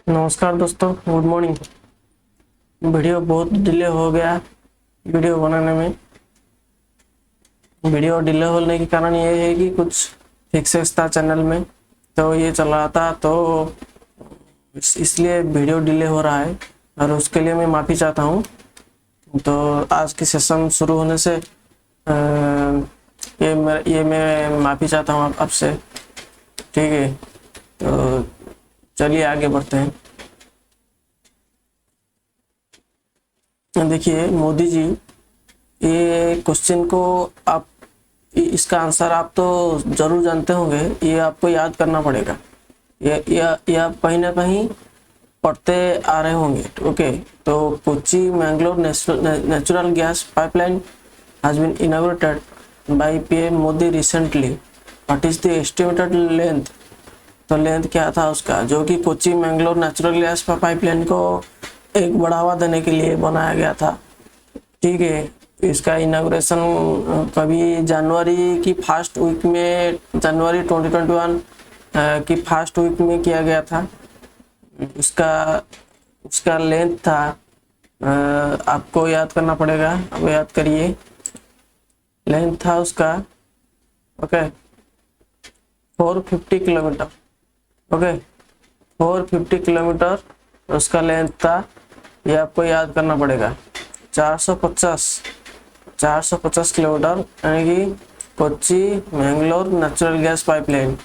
नमस्कार दोस्तों, good morning. Video बहुत डिले हो गया वीडियो बनाने में। वीडियो डिले होने के कारण ये है कि कुछ फिक्सेस था चैनल में, तो ये चल रहा था, तो इसलिए वीडियो डिले हो रहा है और उसके लिए मैं माफ़ी चाहता हूँ। तो आज की सेशन शुरू होने से ये मैं माफ़ी चाहता हूँ आपसे। ठीक है, तो चलिए आगे बढ़ते हैं। देखिए मोदी जी, ये क्वेश्चन को आप इसका आंसर आप तो जरूर जानते होंगे, ये आपको याद करना पड़ेगा। ये आप कहीं ना कहीं पढ़ते आ रहे होंगे। ओके, तो Kochi Mangalore natural gas pipeline has been inaugurated by PM Modi recently. What is the estimated length? तो लेंथ क्या था उसका, जो कि Kochi Mangalore natural gas pipeline को एक बढ़ावा देने के लिए बनाया गया था। ठीक है, इसका इनॉग्रेशन कभी जनवरी की फर्स्ट वीक में, जनवरी 2021 की फर्स्ट वीक में किया गया था। उसका लेंथ था, आपको याद करना पड़ेगा, अब याद करिए। लेंथ था उसका, ओके, 450 किलोमीटर। ओके, 450 किलोमीटर उसका लेंथ था, ये आपको याद करना पड़ेगा। 450 किलोमीटर, यानी कि Kochi Mangalore natural gas pipeline,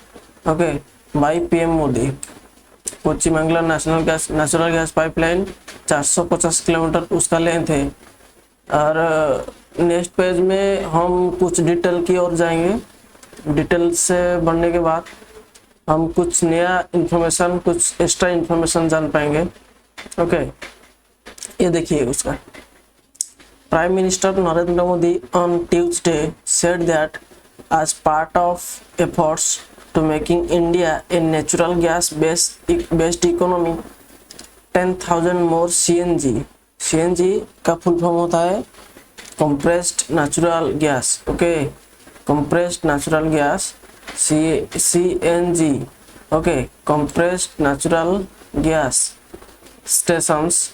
okay, bye PM Modi. Kochi Mangalore natural gas pipeline 450 kilometre उसका लेंथ है। और नेक्स्ट पेज में हम कुछ डिटेल की ओर जाएंगे। डिटेल से बढ़ने के बाद हम कुछ नया इंफॉर्मेशन, कुछ एक्स्ट्रा इंफॉर्मेशन जान पाएंगे। ओके, ये देखिए उसका। Prime Minister Narendra Modi on Tuesday said that as part of efforts to making India a natural gas based economy, 10,000 more CNG का फुल फॉर्म होता है compressed natural gas, okay, compressed natural gas, CNG, okay, compressed natural gas stations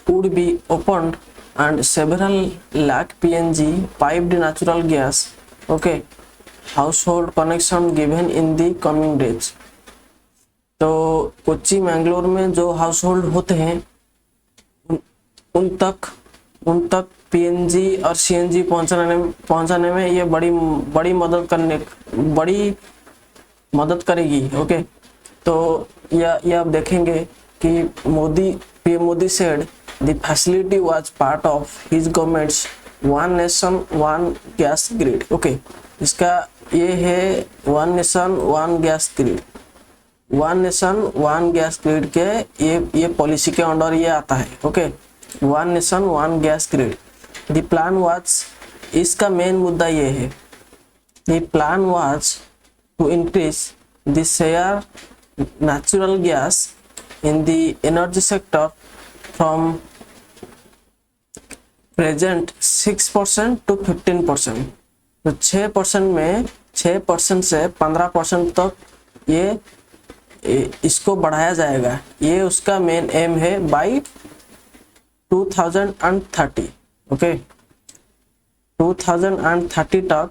would be opened and several lakh PNG piped natural gas, okay, household connection given in the coming days। तो कोच्चि मैंगलोर में जो house hold होते हैं उन तक PNG और CNG पहुंचाने में ये बड़ी मदद करेगी। ओके, तो ये आप देखेंगे कि PM Modi said the facility was part of his government's one nation one gas grid। Okay, इसका ये है one nation one gas grid. One nation one gas grid के ये पॉलिसी के अंडर ये आता है। Okay, one nation one gas grid. The plan was, इसका मेन मुद्दा ये है, the plan was to increase the share natural gas in the energy sector from present 6% to 15%। तो 6% में 6% से 15% तक ये इसको बढ़ाया जाएगा। ये उसका मेन एम है बाई 2030। ओके, 2030 तक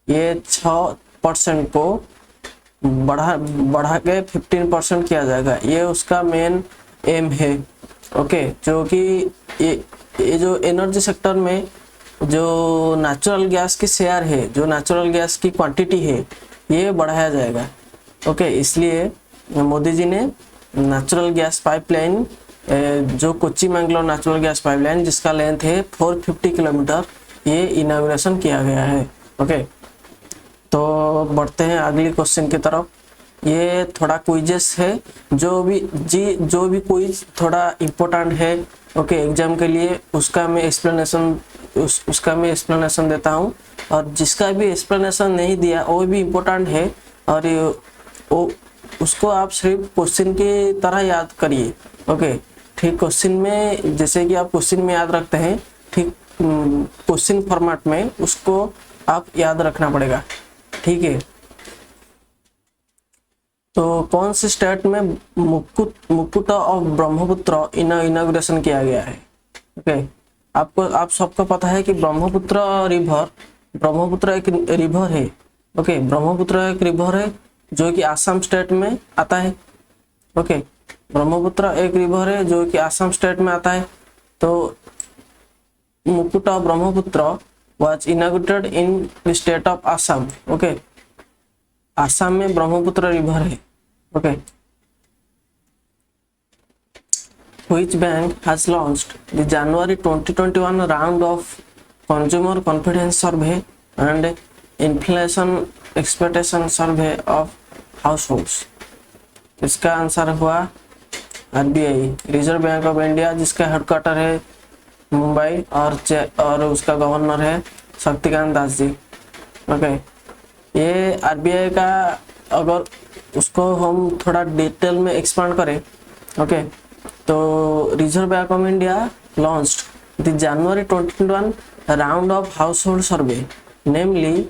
ये 6% को बढ़ा के 15% किया जाएगा। ये उसका मेन एम है। ओके, जो कि ये जो एनर्जी सेक्टर में जो नेचुरल गैस की शेयर है, जो नेचुरल गैस की क्वांटिटी है, ये बढ़ाया जाएगा। ओके, इसलिए मोदी जी ने नेचुरल गैस पाइपलाइन, जो Kochi Mangalore natural gas pipeline जिसका लेंथ है 450 किलोमीटर, ये इनॉग्रेशन किया गया है। ओके, तो बढ़ते हैं अगली क्वेश्चन की तरफ। ये थोड़ा क्विजेस है, जो भी क्विज थोड़ा इम्पोर्टेंट है, ओके, एग्जाम के लिए, उसका मैं एक्सप्लेनेशन देता हूँ। और जिसका भी एक्सप्लेनेशन नहीं दिया वो भी इम्पोर्टेंट है, और उसको आप सिर्फ क्वेश्चन की तरह याद करिए। ओके, ठीक, क्वेश्चन में जैसे कि आप क्वेश्चन में याद रखते हैं, ठीक क्वेश्चन फॉर्मेट में उसको आप याद रखना पड़ेगा। ठीक है, तो कौन से स्टेट में मुकुट ऑफ ब्रह्मपुत्र इनॉग्रेशन किया गया है? ओके, आप सबको पता है कि ब्रह्मपुत्र एक रिवर है। ओके, ब्रह्मपुत्र एक रिवर है जो कि आसाम स्टेट में आता है। ओके, ब्रह्मपुत्र एक रिवर है जो कि आसाम स्टेट में आता है। तो मुकुट of Brahmaputra was inaugurated in the state of Assam. Okay, Assam में ब्रह्मपुत्र रिवर है। Okay, which bank has launched the January 2021 round of consumer confidence survey and inflation expectation survey of households? इसका आंसर हुआ RBI, reserve bank of India, जिसका headquarter है मुंबई और उसका governor है Shaktikanta Das ji. Okay, ये आरबीआई का, अगर उसको हम थोड़ा डिटेल में एक्सपांड करें, ओके, तो reserve bank of India launched the January 2021 round of household survey, namely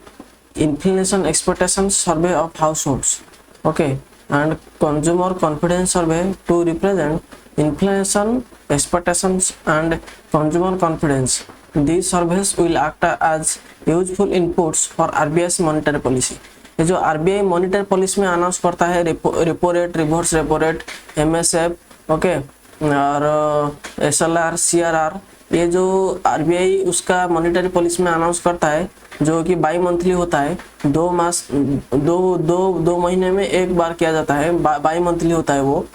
inflation expectation survey of households, okay, and consumer confidence survey to represent inflation expectations and consumer confidence. These surveys will act as useful inputs for RBI's monetary policy. ये जो RBI monetary policy में announce करता है, repo rate, reverse repo rate, MSF, okay, और SLR, CRR, ये जो RBI उसका monetary policy में अनाउंस करता है, जो कि बाई मंथली होता है, 2 महीने में एक बार किया जाता है, बाई मंथली होता है वो।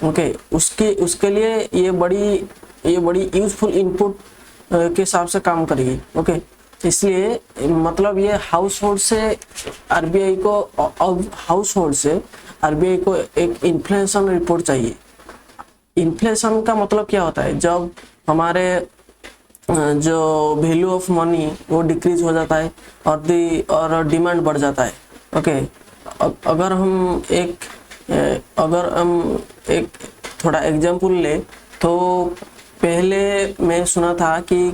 ओके, उसके लिए ये बड़ी यूजफुल इनपुट के हिसाब से काम करेगी। ओके, इसलिए मतलब ये हाउस होल्ड से आरबीआई को एक इन्फ्लेशन रिपोर्ट चाहिए। इन्फ्लेशन का मतलब क्या होता है? जब हमारे जो वैल्यू ऑफ मनी वो डिक्रीज हो जाता है और डिमांड बढ़ जाता है। ओके, अगर हम एक थोड़ा एग्जांपल ले, तो पहले मैं सुना था कि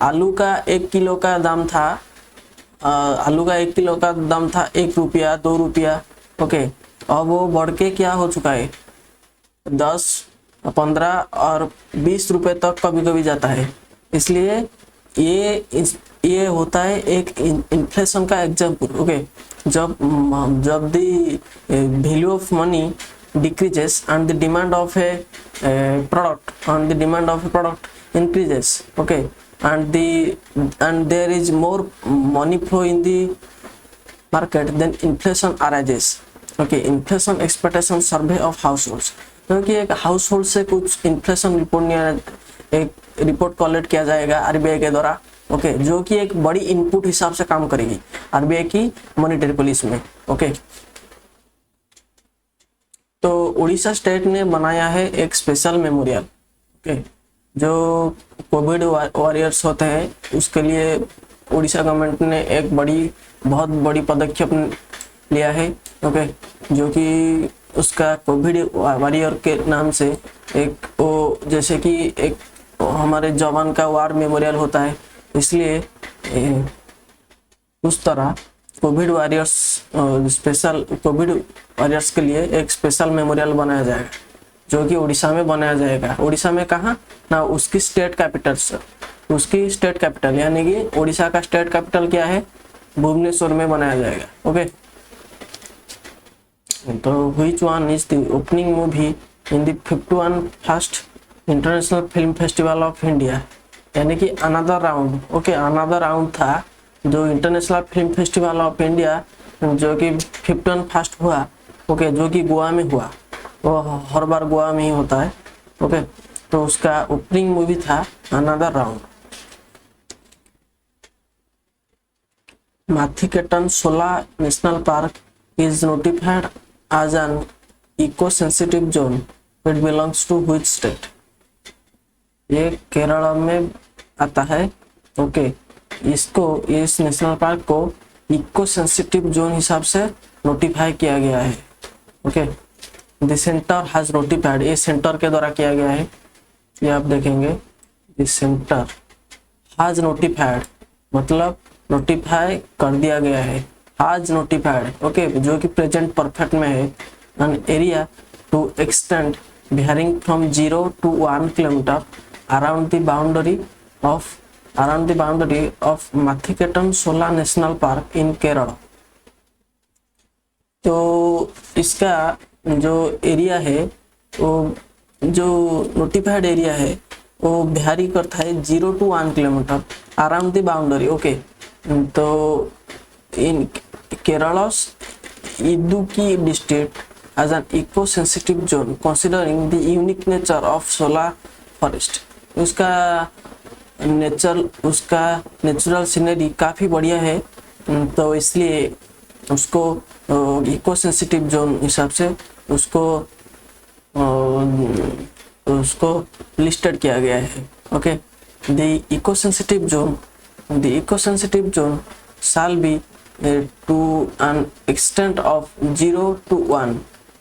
आलू का 1 किलो का दाम था, 1 रुपया, 2 रुपया। ओके, अब वो बढ़ के क्या हो चुका है, 10, 15 और 20 रुपए तक कभी कभी जाता है। इसलिए ये होता है एक इन्फ्लेशन का एग्जांपल। ओके, जब the value of money decreases and the demand of a product increases, okay, and there is more money flow in the market, then inflation arises. Okay, inflation expectation survey of households, क्योंकि एक house hold से कुछ inflation report collect किया जाएगा RBI के द्वारा। Okay, जो कि एक बड़ी इनपुट हिसाब से काम करेगी आरबीआई की मॉनेटरी पॉलिसी में। ओके, तो उड़ीसा स्टेट ने बनाया है एक स्पेशल मेमोरियल। ओके, जो कोविड वॉरियर्स होते हैं उसके लिए उड़ीसा गवर्नमेंट ने एक बहुत बड़ी पदक्षेप लिया है। ओके, जो कि उसका कोविड वॉरियर के नाम से एक वो, जैसे कि एक हमारे जवान का वार मेमोरियल होता है, इसलिए उस तरह कोविड वॉरियर्स के लिए एक स्पेशल मेमोरियल बनाया जाएगा, जो कि उड़ीसा में बनाया जाएगा। उड़ीसा में कहाँ ना, उसकी स्टेट कैपिटल यानी कि उड़ीसा का स्टेट कैपिटल क्या है, भुवनेश्वर में बनाया जाएगा। ओके, तो which one is the opening movie in the 51 first international film festival of India, यानी कि another round. Okay, another round था जो international film festival of India, जो कि 51 फर्स्ट हुआ। ओके, जो कि गोवा में हुआ, वो हर बार गोवा में ही होता है। ओके, तो उसका ओपनिंग मूवी था another round. Mathikettan Shola national park is notified as an eco sensitive zone, it belongs to which state? ये केरल में आता है। ओके, इस नेशनल पार्क को इको सेंसिटिव जोन हिसाब से नोटिफाई किया गया है। Okay, the centre has notified, ये सेंटर के द्वारा किया गया है। ये आप देखेंगे, द सेंटर हैज नोटिफाइड मतलब नोटिफाई कर दिया गया है, has notified, okay, जो कि प्रेजेंट परफेक्ट में है, an area to extend varying from 0 to 1 kilometer around the boundary of Mathiketan Sola National Park in Kerala। तो इसका जो एरिया है, वो जो नोटिफाइड एरिया है वो वैरी करता है 0 to 1 kilometre around the boundary, okay. तो इन केरला's Idukki district as an eco-sensitive zone considering the unique nature of Sola forest। उसका नेचुरल सीनरी काफ़ी बढ़िया है, तो इसलिए उसको इको सेंसिटिव जोन हिसाब से उसको लिस्टेड किया गया है, okay. The eco sensitive zone shall be to an extent of 0 to 1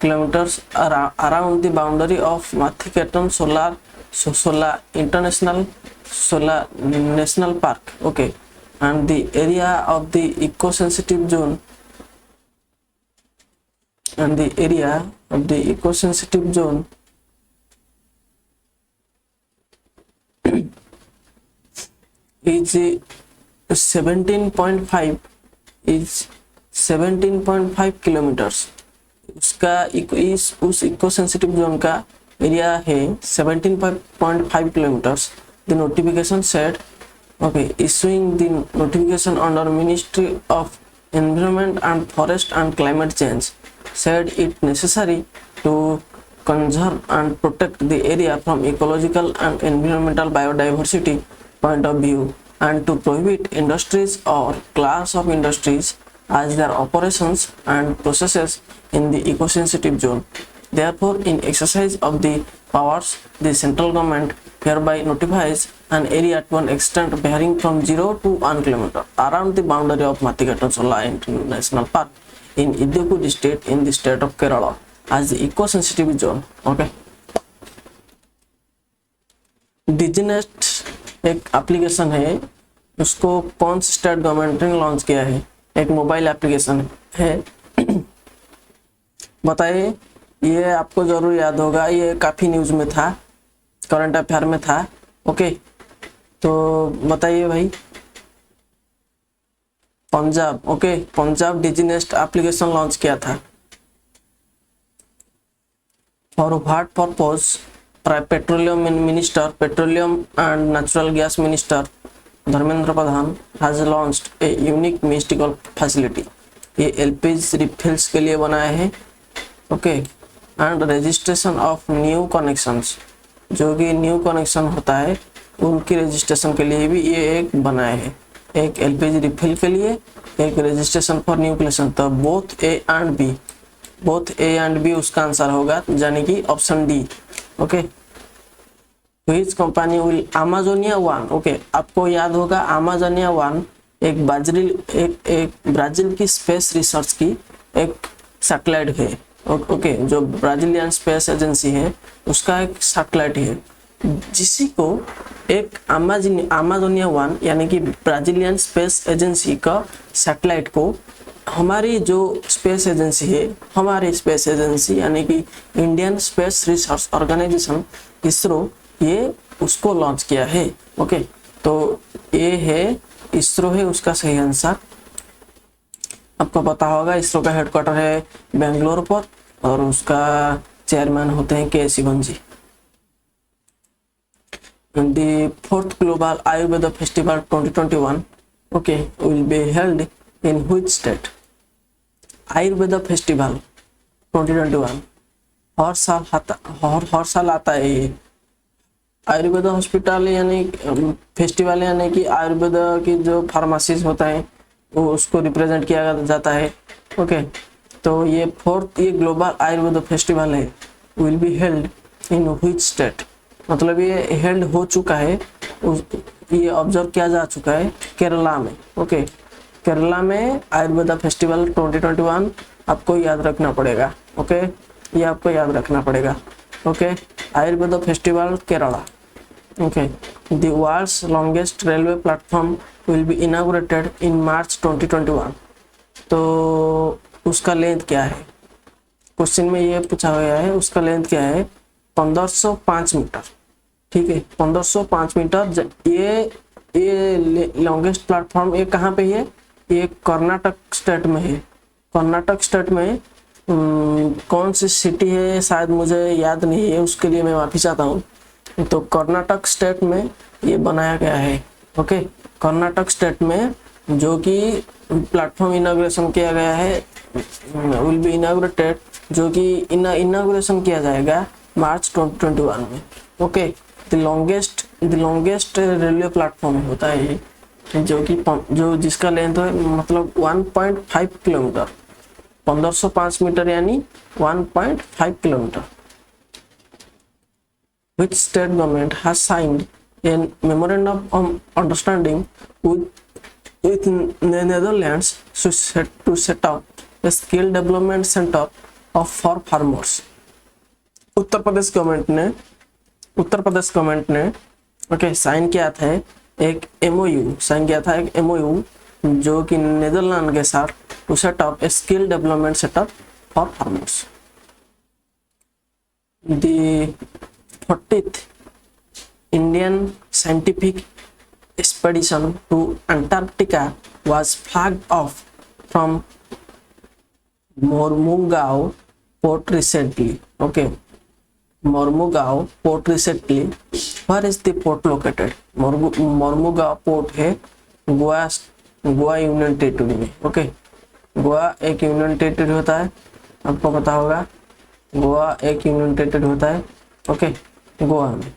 kilometers around the boundary of Mathiketan Sola National Park, okay, and the area of the eco-sensitive zone is 17.5 kilometres. उस eco sensitive zone का area है 17.5 kilometres. The notification said, okay, issuing the notification under ministry of environment and forest and climate change said it necessary to conserve and protect the area from ecological and environmental biodiversity point of view, and to prohibit industries or class of industries as their operations and processes in the eco-sensitive zone. Therefore, in exercise of the powers, the central government hereby notifies an area to an extent varying from 0 to 1 kilometer around the boundary of Mathiketan Sola National Park in Idukki district in the state of Kerala as the eco-sensitive zone, okay। डिजिनेस्ट एक application है, उसको कौन सी state government ने launch किया है? एक mobile application है। बताइए, ये आपको जरूर याद होगा, ये काफ़ी न्यूज़ में था, करंट अफेयर में था, ओके। तो बताइए भाई, पंजाब, ओके, पंजाब डिजिनेस्ट एप्लीकेशन लॉन्च किया था। For what purpose? Petroleum and natural gas minister Dharmendra Pradhan has launched a unique mystical facility. ये एलपीजी रिफिल्स के लिए बनाया है, okay, and registration of new connections, जो कि न्यू कनेक्शन होता है उनकी रजिस्ट्रेशन के लिए भी ये एक बनाया है। एक एलपीजी रिफिल के लिए, एक रजिस्ट्रेशन फॉर न्यू कनेक्शन। तो बोथ ए एंड बी उसका आंसर होगा, यानी कि option D, okay. Which company will Amazonia one, okay, आपको याद होगा अमेजोनिया वन एक ब्राजील की स्पेस रिसर्च की एक सैटेलाइट है, ओके, जो ब्राजीलियन स्पेस एजेंसी है उसका एक सैटेलाइट है, जिसी को एक अमेजोनिया वन यानी कि ब्राजीलियन स्पेस एजेंसी का सैटेलाइट को हमारी जो स्पेस एजेंसी है, हमारी स्पेस एजेंसी यानी कि Indian space research organisation ISRO, ये उसको लॉन्च किया है, ओके। तो ये है इसरो है उसका सही आंसर। आपको पता होगा इसरो का हेडक्वार्टर है बेंगलोर पर और उसका चेयरमैन होते हैं के शिवन जी। The fourth Global Ayurveda Festival 2021, okay, will be held in which state? Ayurveda festival 2021 हर साल आता है ये। आयुर्वेदा हॉस्पिटल यानी फेस्टिवल यानी कि आयुर्वेदा की जो फार्मेसीज होता है वो उसको रिप्रेजेंट किया जाता है, ओके। तो ये ये ग्लोबल आयुर्वेदा फेस्टिवल है, will be held in which state, मतलब ये हेल्ड हो चुका है, ये ऑब्जर्व किया जा चुका है केरला में, ओके। केरला में आयुर्वेदा फेस्टिवल 2021 आपको याद रखना पड़ेगा, ओके, ये आपको याद रखना पड़ेगा, okay. Ayurveda festival Kerala, okay. The world's longest railway platform will be inaugurated in March 2021, तो उसका लेंथ क्या है, क्वेश्चन में ये पूछा गया है, उसका लेंथ क्या है 1505 मीटर। ठीक है, 1505 मीटर। ये लॉन्गेस्ट प्लेटफॉर्म ये कहाँ पे है, ये कर्नाटक स्टेट में है। कर्नाटक स्टेट में कौन सी सिटी है शायद मुझे याद नहीं है, उसके लिए मैं माफी चाहता हूँ। तो कर्नाटक स्टेट में ये बनाया गया है। ओके, कर्नाटक स्टेट में जो कि प्लेटफॉर्म इनॉग्रेशन किया गया है, विल बी इनॉग्रेटेड, जो कि इनॉग्रेशन किया जाएगा मार्च 2021 में। Okay, the longest railway platform होता है ये, जो कि जिसका लेंथ है मतलब 1.5 किलोमीटर, 1505 मीटर यानी 1.5 kilometre. Which state government has signed a memorandum of understanding with Netherlands to set up a skill development center for farmers? Uttar Pradesh government ने ओके साइन किया था एक एमओयू जो कि नेदरलैंड के साथ to set up a skill development setup for farmers. The 40th Indian scientific expedition to Antarctica was flagged off from Mormugao port recently. Okay, Mormugao port recently. Where is the port located? Mormugao port है Goa union territory में। Okay, Goa एक union territory होता है, आपको पता होगा, गोवा एक union territory होता है। ओके, गोवा में।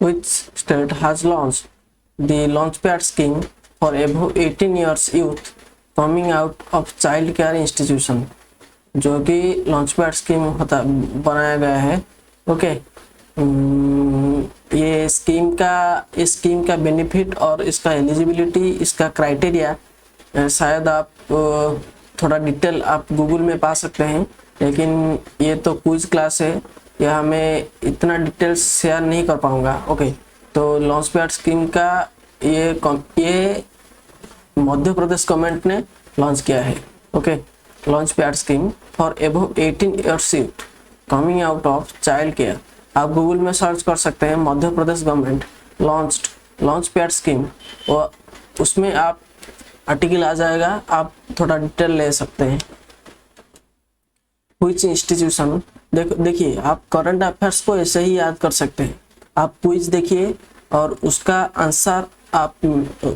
Which state has launched the Launchpad scheme for above 18 years youth coming out of child care institution? जो कि लॉन्चपैड स्कीम होता बनाया गया है। ओके, ये स्कीम का बेनिफिट और इसका एलिजिबिलिटी, इसका क्राइटेरिया शायद आप थोड़ा डिटेल आप गूगल में पा सकते हैं, लेकिन ये तो क्विज क्लास है, या मैं इतना डिटेल्स शेयर नहीं कर पाऊंगा। ओके, तो लॉन्चपैड स्कीम का ये मध्य प्रदेश गवर्नमेंट ने लॉन्च किया है। Okay, launchpad scheme for above 18 years youth coming out of child care. आप गूगल में सर्च कर सकते हैं Madhya Pradesh government launchpad scheme, और उसमें आप आर्टिकल आ जाएगा, आप थोड़ा डिटेल ले सकते हैं। Which इंस्टीट्यूशन, देखिए आप करंट अफेयर्स को ऐसे ही याद कर सकते हैं। आप क्विज देखिए और उसका आंसर आप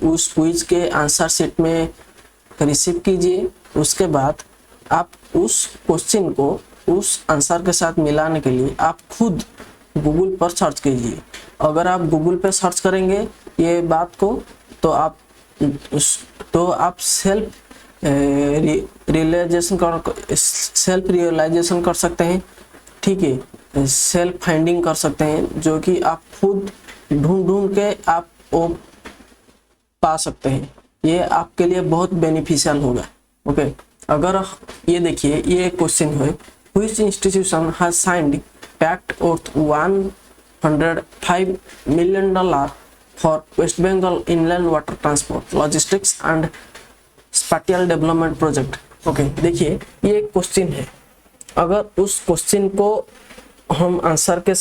उस क्विज के आंसर शीट में रिसीव कीजिए। उसके बाद आप उस क्वेश्चन को उस आंसर के साथ मिलाने के लिए आप खुद गूगल पर सर्च कीजिए। अगर आप गूगल पर सर्च करेंगे ये बात को, तो आप सेल्फ रियलाइजेशन कर सकते हैं। ठीक है, सेल्फ फाइंडिंग कर सकते हैं, जो कि आप खुद ढूंढ के आप वो पा सकते हैं। ये आपके लिए बहुत बेनिफिशियल होगा। ओके, अगर ये देखिए ये क्वेश्चन है, which institution has signed pact worth $105 million for West Bengal inland water transport logistics and spatial development project. Okay, देखिए ये क्वेश्चन है, अगर उस क्वेश्चन को हम आंसर के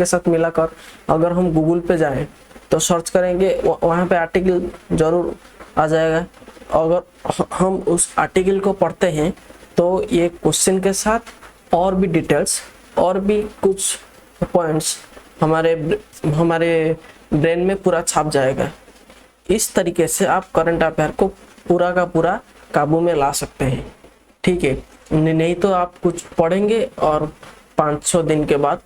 साथ मिलाकर अगर हम गूगल पे जाएं तो सर्च करेंगे, वहाँ पे आर्टिकल जरूर आ जाएगा। अगर हम उस आर्टिकल को पढ़ते हैं तो ये क्वेश्चन के साथ और भी डिटेल्स और भी कुछ पॉइंट्स हमारे ब्रेन में पूरा छाप जाएगा। इस तरीके से आप करंट अफेयर को पूरा का पूरा काबू में ला सकते हैं। ठीक है, नहीं तो आप कुछ पढ़ेंगे और 5-6 दिन के बाद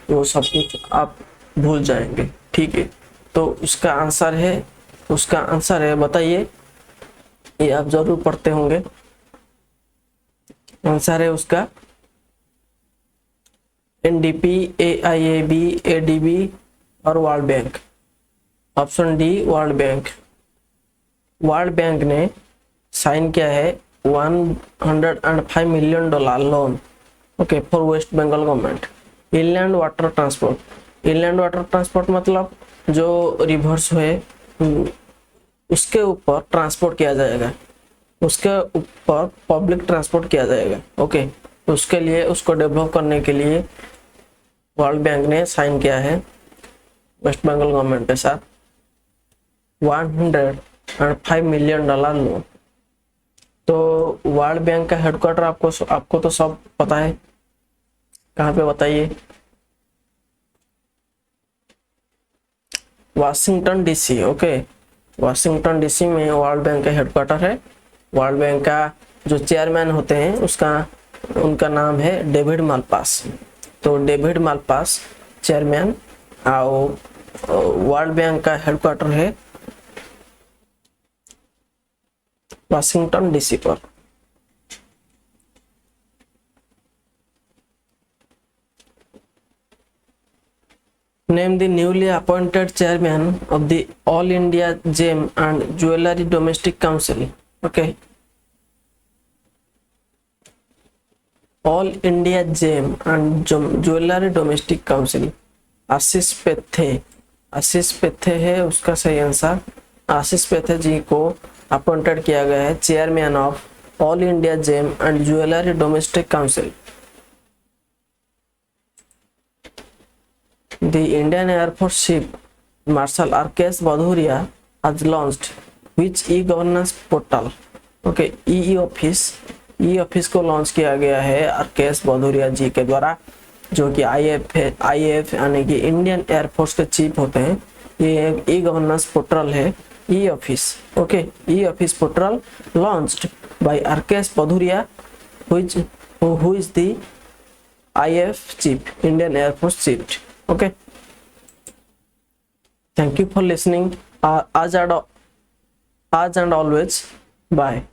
वो सब कुछ आप भूल जाएंगे। ठीक है, तो उसका आंसर है बताइए, ये आप जरूर पढ़ते होंगे। आंसर है उसका NDP, AIAB, ADB और world bank. Option D world bank. World bank ने साइन किया है $105 million loan, okay, for West Bengal government. Inland water transport मतलब जो रिवर्स हुए उसके ऊपर ट्रांसपोर्ट किया जाएगा, उसके ऊपर पब्लिक ट्रांसपोर्ट किया जाएगा। ओके, उसके लिए, उसको डेवलप करने के लिए वर्ल्ड बैंक ने साइन किया है वेस्ट बंगाल गवर्नमेंट के साथ $105 मिलियन लोन। तो वर्ल्ड बैंक का हेडक्वार्टर आपको तो सब पता है, कहाँ पे बताइए? Washington DC. Okay, Washington DC में वर्ल्ड बैंक का हेडक्वार्टर है। वर्ल्ड बैंक का जो चेयरमैन होते हैं उनका नाम है डेविड मालपास। तो डेविड मालपास चेयरमैन, और वर्ल्ड बैंक का हेडक्वार्टर है वाशिंगटन डीसी पर। Name the newly appointed chairman of the All India Gem and Jewellery Domestic Council. Okay. All India Gem and Jewellery Domestic Council. आशीष पेथे। आशीष पेथे है उसका सही answer. आशीष पेथे जी को appointed किया गया है chairman of all India gem and jewellery domestic council. The Indian Air Force Chief Marshal R.K.S. Bhadoria has launched which e-governance portal? Okay, e-office को launch किया गया है R.K.S. भदौरिया जी के द्वारा, जो कि IAF यानी कि इंडियन एयरफोर्स के चीफ होते हैं। ये एक ई-गवर्नेंस पोर्टल है, e-office. Okay, e-office portal launched by R.K.S. Bhadoria who is the IAF chief, Indian Air Force chief. Okay, thank you for listening. As and always, bye.